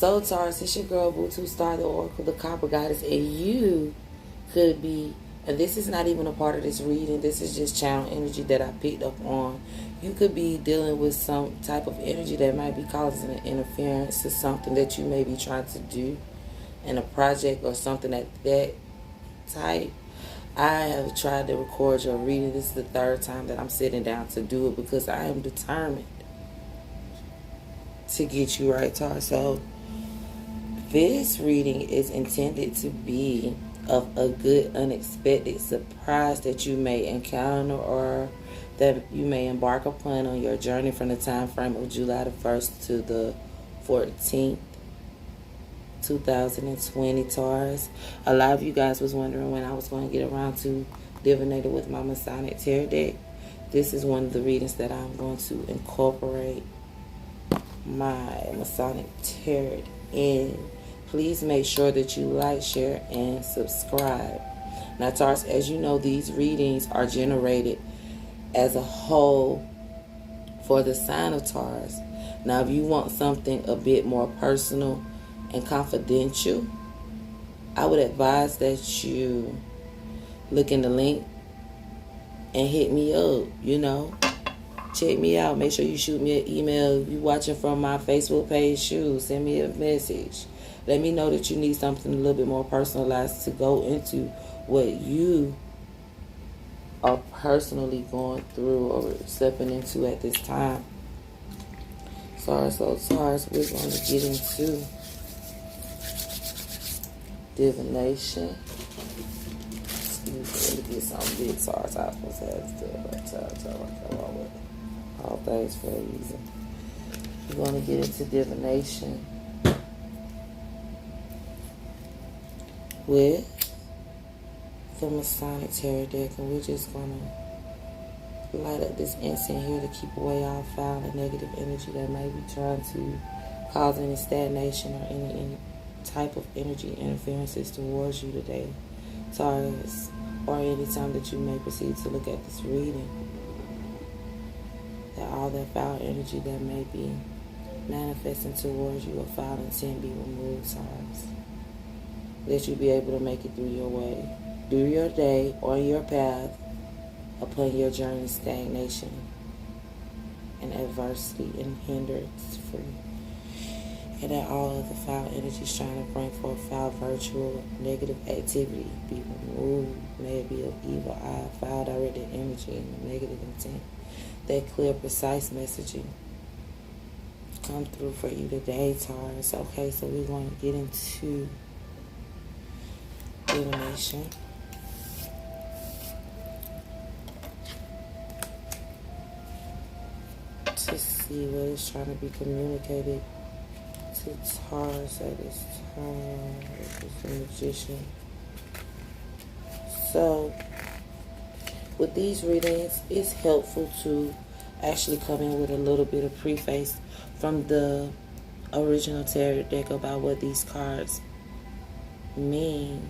So Taurus, it's your girl Boo2 Star, the Oracle, the Copper Goddess, and you could be, and this is not even a part of this reading, this is just channel energy that I picked up on. You could be dealing with some type of energy that might be causing an interference to something that you may be trying to do in a project or something at that type. I have tried to record your reading. This is the third time that I'm sitting down to do it because I am determined to get you right, Taurus. So this reading is intended to be of a good unexpected surprise that you may encounter or that you may embark upon on your journey from the time frame of July the 1st to the 14th, 2020, Taurus. A lot of you guys was wondering when I was going to get around to divinating with my MASonic Tarot deck. This is one of the readings that I'm going to incorporate my MASonic Tarot in. Please make sure that you like, share, and subscribe. Now, Taurus, as you know, these readings are generated as a whole for the sign of Taurus. Now, if you want something a bit more personal and confidential, I would advise that you look in the link and hit me up, check me out. Make sure you shoot me an email. If you're watching from my Facebook page, send me a message. Let me know that you need something a little bit more personalized to go into what you are personally going through or stepping into at this time. So Taurus, we're going to get into divination. Excuse me, let me get some big Taurus. I was supposed to have this all things for a reason. We're going to get into divination with the MASonic Tarot deck, and we're just going to light up this incense here to keep away all foul and negative energy that may be trying to cause any stagnation or any type of energy interferences towards you today, Taurus, or any time that you may proceed to look at this reading, that all that foul energy that may be manifesting towards you or foul intent be removed, Taurus. That you be able to make it through your way, through your day, on your path, upon your journey, stagnation and adversity and hindrance free. And that all of the foul energies trying to bring forth foul, virtual, negative activity be removed. May it be of evil eye, foul directed energy, and negative intent. That clear, precise messaging come through for you today, Taurus. Okay, so we're going to get into divination. To see what is trying to be communicated to Taurus at this time. This is the Magician. So, with these readings, it's helpful to actually come in with a little bit of preface from the original tarot deck about what these cards mean.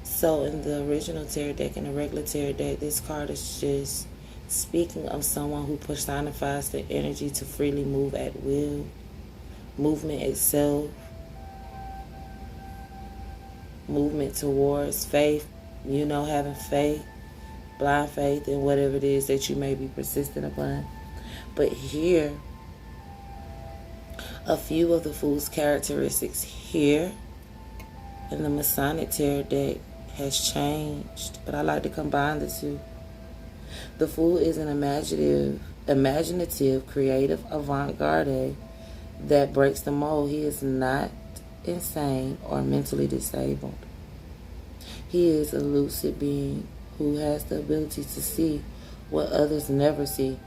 So in the original tarot deck and the regular tarot deck, this card is just speaking of someone who personifies the energy to freely move at will, movement itself, movement towards faith, having faith, blind faith in whatever it is that you may be persistent upon. But here, a few of the Fool's characteristics here in the MASonic Tarot deck has changed, but I like to combine the two. The Fool is an imaginative, creative avant-garde that breaks the mold. He is not insane or mentally disabled. He is a lucid being who has the ability to see what others never see.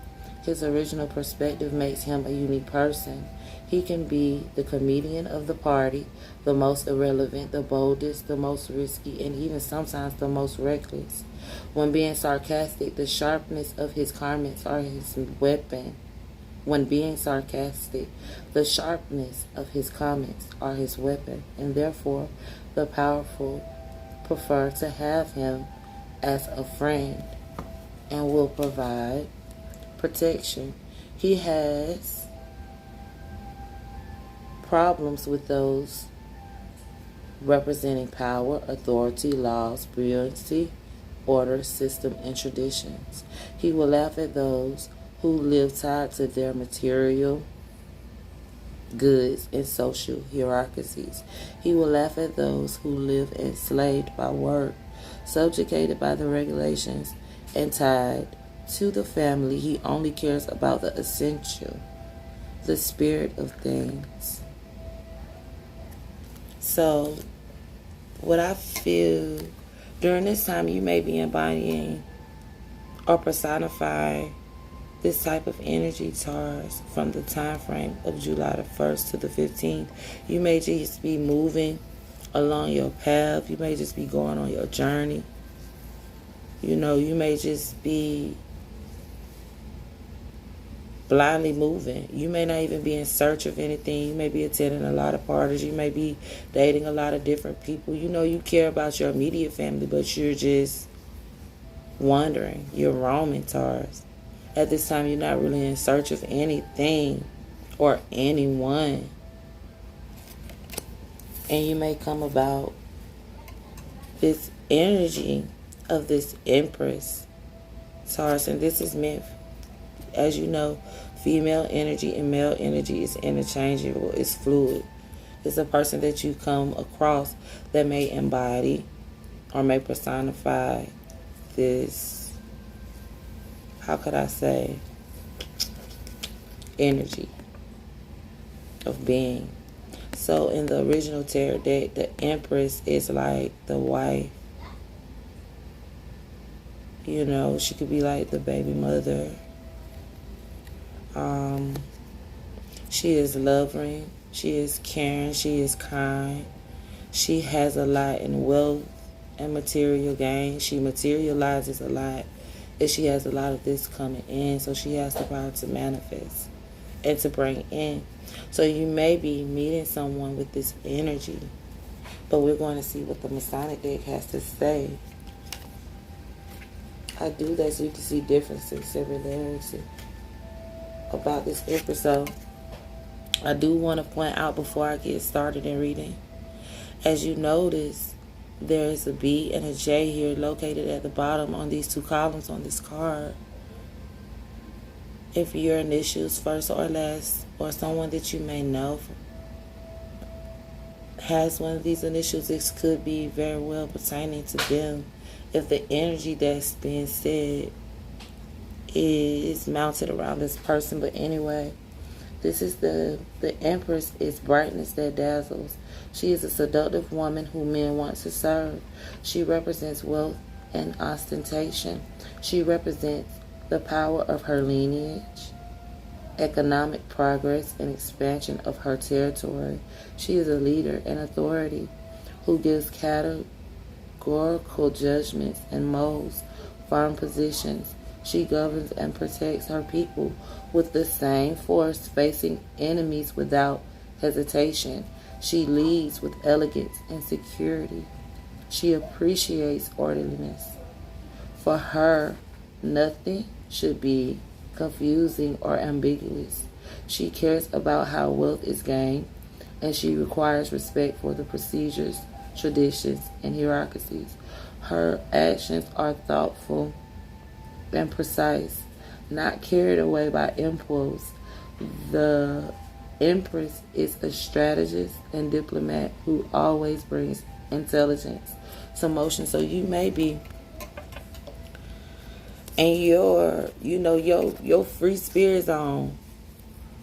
His original perspective makes him a unique person. He can be the comedian of the party, the most irrelevant, the boldest, the most risky, and even sometimes the most reckless. When being sarcastic, the sharpness of his comments are his weapon. When being sarcastic, the sharpness of his comments are his weapon, and therefore the powerful prefer to have him as a friend and will provide protection. He has problems with those representing power, authority, laws, brilliancy, order, system, and traditions. He will laugh at those who live tied to their material goods and social hierarchies. He will laugh at those who live enslaved by work, subjugated by the regulations, and tied to the family. He only cares about the essential, the spirit of things. So, what I feel during this time, you may be embodying or personifying this type of energy, Taurus, from the time frame of July the 1st to the 15th. You may just be moving along your path. You may just be going on your journey. You know, you may just be blindly moving. You may not even be in search of anything. You may be attending a lot of parties. You may be dating a lot of different people. You know, you care about your immediate family, but you're just wandering. You're roaming, Taurus. At this time, you're not really in search of anything or anyone. And you may come about this energy of this Empress, Taurus, and this is meant, as you know, female energy and male energy is interchangeable. It's fluid. It's a person that you come across that may embody or may personify this, how could I say, energy of being. So in the original tarot deck, the Empress is like the wife. You know, she could be like the baby mother. She is loving, she is caring, she is kind. She has a lot in wealth and material gain. She materializes a lot, and she has a lot of this coming in, so she has the power to manifest and to bring in. So you may be meeting someone with this energy, but we're going to see what the MASonic deck has to say. I do that so you can see differences, similarities about this Empress. So I do want to point out before I get started in reading, as you notice, there is a B and a J here located at the bottom on these two columns on this card. If your initials, first or last, or someone that you may know has one of these initials, this could be very well pertaining to them. If the energy that's being said is mounted around this person. But anyway, this is the Empress is brightness that dazzles. She is a seductive woman who men want to serve. She represents wealth and ostentation. She represents the power of her lineage, economic progress, and expansion of her territory. She is a leader and authority who gives categorical judgments and molds firm positions. She governs and protects her people with the same force, facing enemies without hesitation. She leads with elegance and security. She appreciates orderliness. For her, nothing should be confusing or ambiguous. She cares about how wealth is gained, and she requires respect for the procedures, traditions, and hierarchies. Her actions are thoughtful and precise, not carried away by impulse. The Empress is a strategist and diplomat who always brings intelligence to motion. So you may be, and your free spirit zone.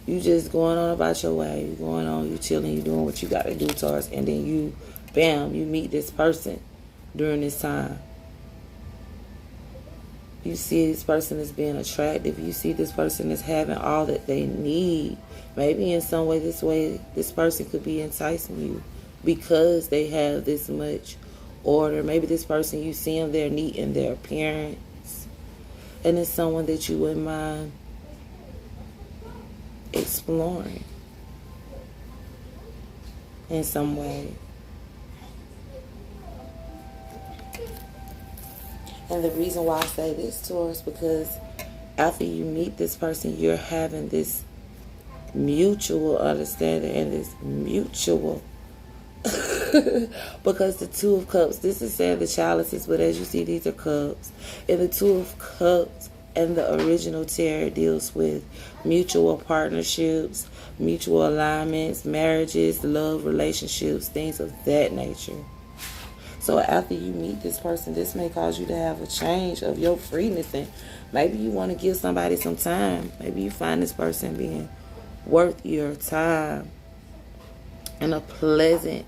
You just going on about your way. You going on, you chilling, you doing what you got to do, Taurus, and then you meet this person during this time. You see this person as being attractive. You see this person as having all that they need. Maybe in some way, this person could be enticing you because they have this much order. Maybe this person, you see them, they're neat in their appearance. And it's someone that you wouldn't mind exploring in some way. And the reason why I say this, Taurus, because after you meet this person, you're having this mutual understanding and this mutual because the Two of Cups, this is saying the chalices, but as you see, these are cups. And the Two of Cups and the original tarot deals with mutual partnerships, mutual alignments, marriages, love, relationships, things of that nature. So after you meet this person, this may cause you to have a change of your freeness, and maybe you want to give somebody some time. Maybe you find this person being worth your time and a pleasant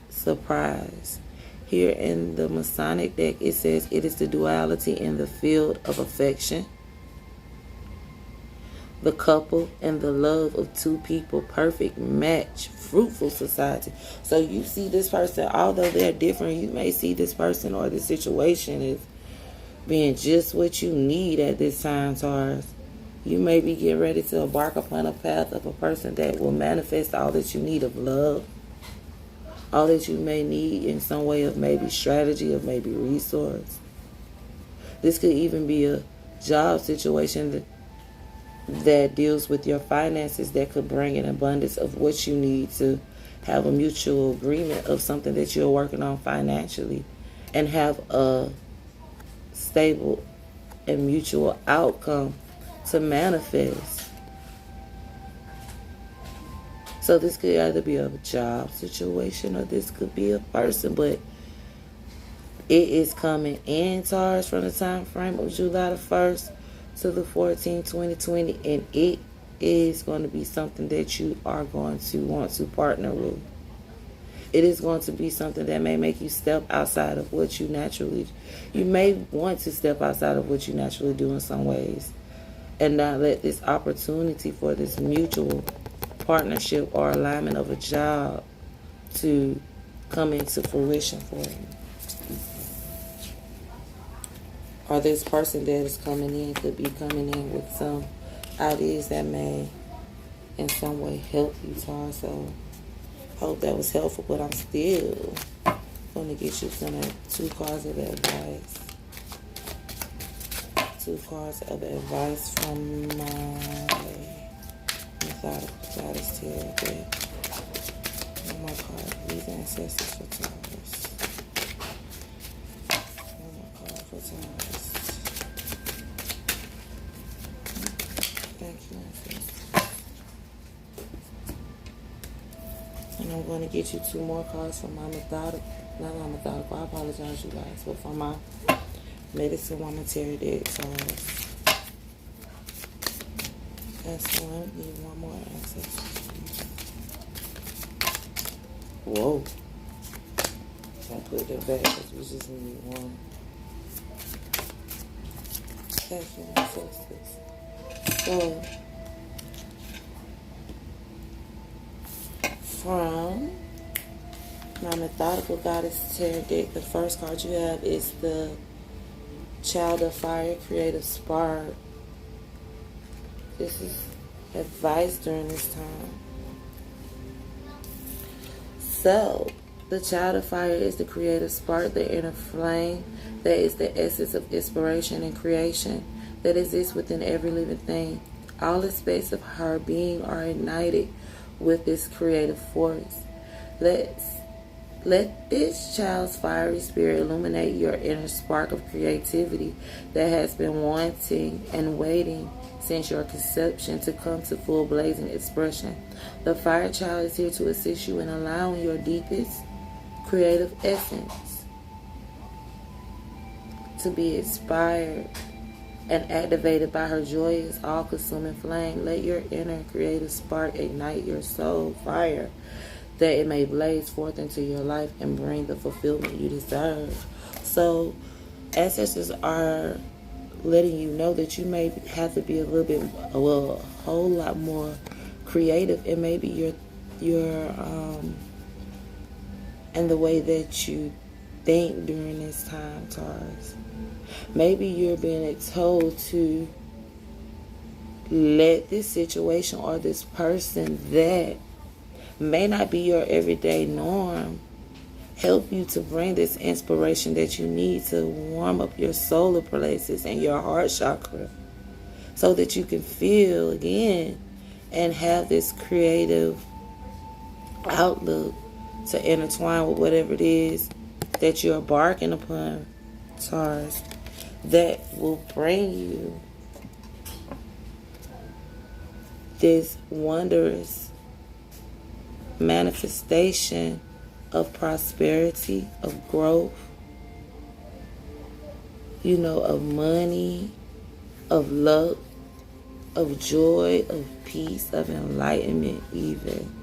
surprise. Here in the Masonic deck, it says it is the duality in the field of affection, the couple and the love of two people, perfect match, fruitful society. So you see this person, although they're different, you may see this person or this situation as being just what you need at this time, Taurus. You may be getting ready to embark upon a path of a person that will manifest all that you need of love, all that you may need in some way of maybe strategy, of maybe resource. This could even be a job situation that deals with your finances, that could bring an abundance of what you need to have a mutual agreement of something that you're working on financially and have a stable and mutual outcome to manifest. So this could either be a job situation or this could be a person, but it is coming in, Taurus, from the time frame of July the 1st to the 14th, 2020, and it is going to be something that you are going to want to partner with. It is going to be something that may make you step outside of what you naturally, you may want to step outside of what you naturally do in some ways, and not let this opportunity for this mutual partnership or alignment of a job to come into fruition for you. Or this person that is coming in could be coming in with some ideas that may in some way help you, Taurus. So I hope that was helpful, but I'm still going to get you two cards of advice. Two cards of advice from my methodical goddess tarot deck. One more card, these ancestors for Taurus. One more card for Taurus. Thank you, ancestors. And I'm going to get you two more cards from my methodical, not my methodical, I apologize, you guys, but from my Medicine Woman tarot deck, Taurus. Excellent. Need one more access. Whoa. Don't put them back because we just need one. Excellent ancestors. So, from my Methodical Goddess tarot deck, the first card you have is the Child of Fire, Creative Spark. This is advice during this time. So, the Child of Fire is the creative spark, the inner flame. That is the essence of inspiration and creation that exists within every living thing. All aspects of her being are ignited with this creative force. Let this child's fiery spirit illuminate your inner spark of creativity that has been wanting and waiting since your conception to come to full blazing expression. The fire child is here to assist you in allowing your deepest creative essence to be inspired and activated by her joyous, all-consuming flame. Let your inner creative spark ignite your soul fire, that it may blaze forth into your life and bring the fulfillment you deserve. So, ancestors are letting you know that you may have to be a little bit, well, a whole lot more creative, and maybe your and the way that you think during this time, Taurus. Maybe you're being told to let this situation or this person that may not be your everyday norm help you to bring this inspiration that you need to warm up your solar plexus and your heart chakra so that you can feel again and have this creative outlook to intertwine with whatever it is that you're embarking upon, Taurus, that will bring you this wondrous manifestation of prosperity, of growth, of money, of luck, of joy, of peace, of enlightenment even.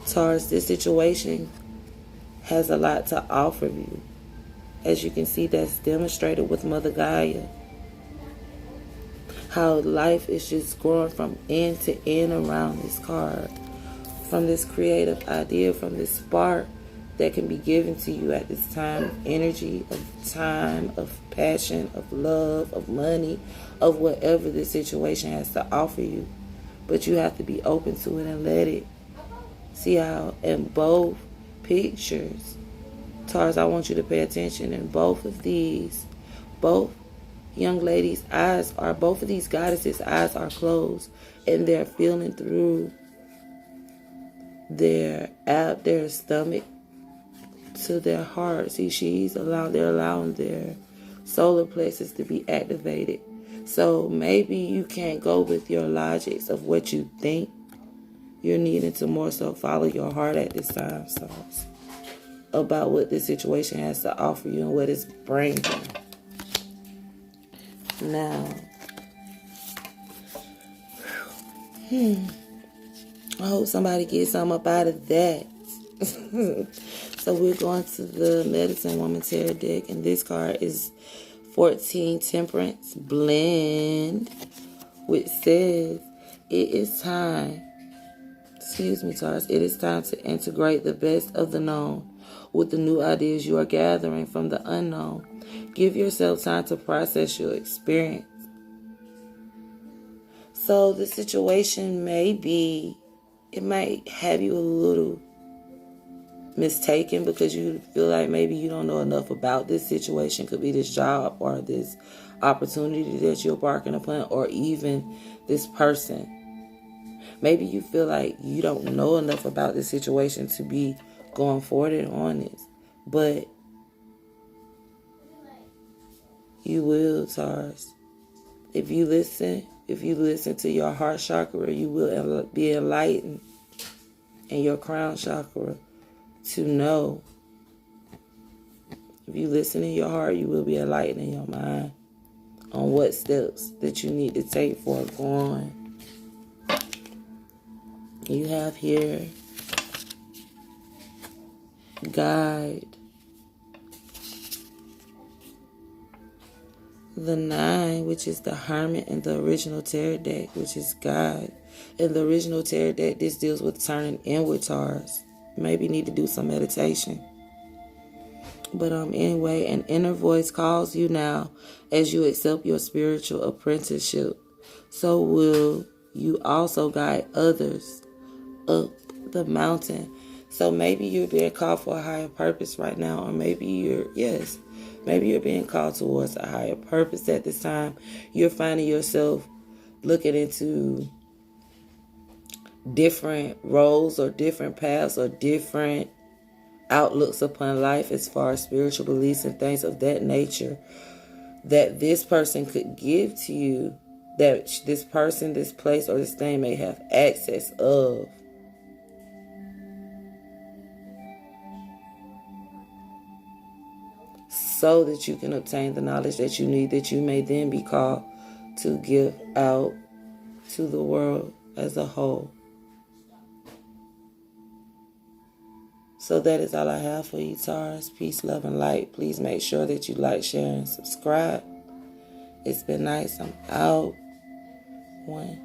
Taurus, this situation has a lot to offer you. As you can see, that's demonstrated with Mother Gaia. How life is just growing from end to end around this card. From this creative idea, from this spark that can be given to you at this time. Energy, of time, of passion, of love, of money, of whatever this situation has to offer you. But you have to be open to it and let it. See how in both pictures, Taurus, I want you to pay attention. In both of these, both young ladies' eyes are, both of these goddesses' eyes are closed, and they're feeling through their stomach to their heart. See, they're allowing their solar plexus to be activated. So maybe you can't go with your logics of what you think. You're needing to more so follow your heart at this time, Taurus, about what this situation has to offer you and what it's bringing. Now, I hope somebody gets something up out of that. So we're going to the Medicine Woman Tarot deck, and this card is 14 Temperance Blend, which says it is time. Taurus, it is time to integrate the best of the known with the new ideas you are gathering from the unknown. Give yourself time to process your experience. So the situation it might have you a little mistaken because you feel like maybe you don't know enough about this situation. Could be this job or this opportunity that you're embarking upon, or even this person. Maybe you feel like you don't know enough about this situation to be going forward and on this. But you will, Taurus. If you listen to your heart chakra, you will be enlightened. And your crown chakra to know. If you listen in your heart, you will be enlightened in your mind on what steps that you need to take for going. You have here guide. The 9, which is the Hermit in the original tarot deck, which is guide. In the original tarot deck, this deals with turning inward, Taurus. Maybe need to do some meditation. But anyway, an inner voice calls you now as you accept your spiritual apprenticeship. So will you also guide others up the mountain. So maybe you're being called for a higher purpose right now, or maybe you're being called towards a higher purpose at this time. You're finding yourself looking into different roles or different paths or different outlooks upon life as far as spiritual beliefs and things of that nature that this person could give to you, that this person, this place, or this thing may have access of. So that you can obtain the knowledge that you need, that you may then be called to give out to the world as a whole. So that is all I have for you, Taurus. Peace, love, and light. Please make sure that you like, share, and subscribe. It's been nice. I'm out. 1.